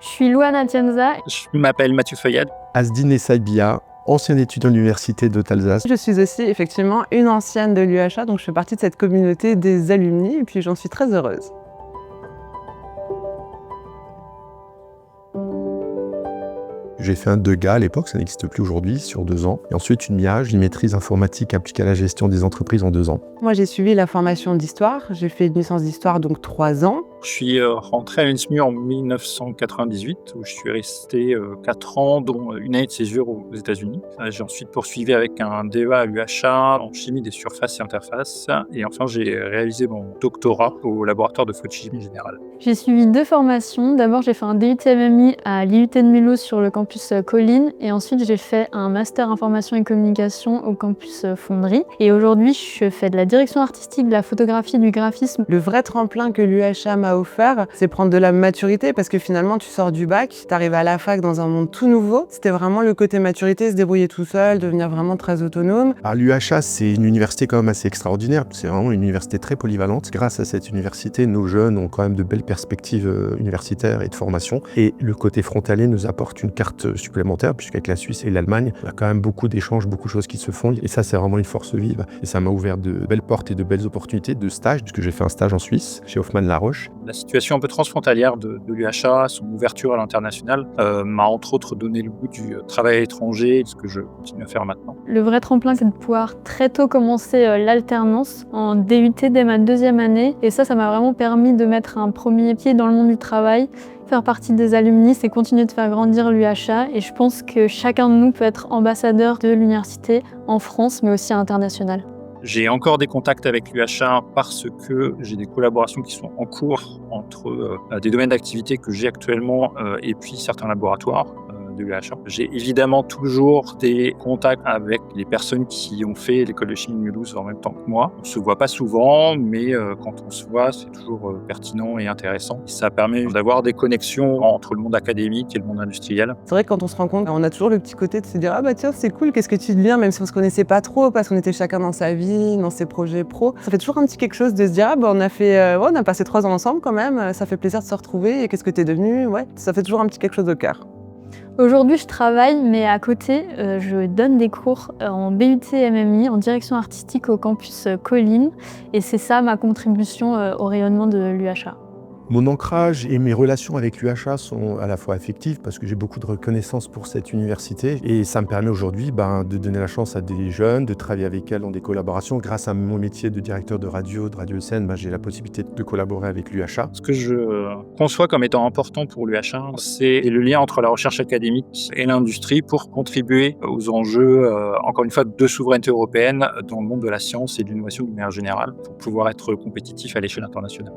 Je suis Louane Atienza. Je m'appelle Mathieu Feuillade. Asdine Essaibia, ancien étudiant de l'Université d'Haute-Alsace. Je suis aussi effectivement une ancienne de l'UHA, donc je fais partie de cette communauté des alumni et puis j'en suis très heureuse. J'ai fait un 2GA à l'époque, ça n'existe plus aujourd'hui, sur 2 ans. Et ensuite une MIAGE, une maîtrise informatique appliquée à la gestion des entreprises en 2 ans. Moi j'ai suivi la formation d'histoire, j'ai fait une licence d'histoire donc 3 ans. Je suis rentré à l'UNSMU en 1998, où je suis resté 4 ans, dont une année de césure aux États-Unis. J'ai ensuite poursuivi avec un DEA à l'UHA en chimie des surfaces et interfaces. Et enfin, j'ai réalisé mon doctorat au laboratoire de photochimie générale. J'ai suivi 2 formations. D'abord, j'ai fait un DUT MMI à l'IUT de Mulhouse sur le campus Colline. Et ensuite, j'ai fait un master information et communication au campus Fonderie. Et aujourd'hui, je fais de la direction artistique, de la photographie, du graphisme. Le vrai tremplin que l'UHA m'a offert, c'est prendre de la maturité parce que finalement tu sors du bac, tu arrives à la fac dans un monde tout nouveau. C'était vraiment le côté maturité, se débrouiller tout seul, devenir vraiment très autonome. Alors l'UHA, c'est une université quand même assez extraordinaire. C'est vraiment une université très polyvalente. Grâce à cette université, nos jeunes ont quand même de belles perspectives universitaires et de formation. Et le côté frontalier nous apporte une carte supplémentaire, puisqu'avec la Suisse et l'Allemagne, il y a quand même beaucoup d'échanges, beaucoup de choses qui se font. Et ça, c'est vraiment une force vive. Et ça m'a ouvert de belles portes et de belles opportunités de stage, puisque j'ai fait un stage en Suisse, chez Hoffmann-La Roche. La situation un peu transfrontalière de l'UHA, son ouverture à l'international, m'a entre autres donné le goût du travail à l'étranger, ce que je continue à faire maintenant. Le vrai tremplin, c'est de pouvoir très tôt commencer l'alternance en DUT dès ma 2e année. Et ça m'a vraiment permis de mettre un premier pied dans le monde du travail. Faire partie des alumni, c'est continuer de faire grandir l'UHA. Et je pense que chacun de nous peut être ambassadeur de l'université en France, mais aussi à l'international. J'ai encore des contacts avec l'UHA parce que j'ai des collaborations qui sont en cours entre des domaines d'activité que j'ai actuellement et puis certains laboratoires de l'UHA. J'ai évidemment toujours des contacts avec les personnes qui ont fait l'école de chimie de Mulhouse en même temps que moi. On se voit pas souvent, mais quand on se voit, c'est toujours pertinent et intéressant. Ça permet d'avoir des connexions entre le monde académique et le monde industriel. C'est vrai que quand on se rend compte, on a toujours le petit côté de se dire « Ah bah tiens, c'est cool, qu'est-ce que tu deviens ?» Même si on se connaissait pas trop, parce qu'on était chacun dans sa vie, dans ses projets pro. Ça fait toujours un petit quelque chose de se dire « Ah bah on a passé 3 ans ensemble quand même, ça fait plaisir de se retrouver, et qu'est-ce que t'es devenu ?» Ouais, ça fait toujours un petit quelque chose au cœur. Aujourd'hui, je travaille, mais à côté, je donne des cours en BUT MMI, en direction artistique au campus Colline. Et c'est ça ma contribution au rayonnement de l'UHA. Mon ancrage et mes relations avec l'UHA sont à la fois affectives parce que j'ai beaucoup de reconnaissance pour cette université et ça me permet aujourd'hui de donner la chance à des jeunes, de travailler avec elles dans des collaborations. Grâce à mon métier de directeur de radio scène, j'ai la possibilité de collaborer avec l'UHA. Ce que je conçois comme étant important pour l'UHA, c'est le lien entre la recherche académique et l'industrie pour contribuer aux enjeux, encore une fois, de souveraineté européenne dans le monde de la science et de l'innovation de manière générale pour pouvoir être compétitif à l'échelle internationale.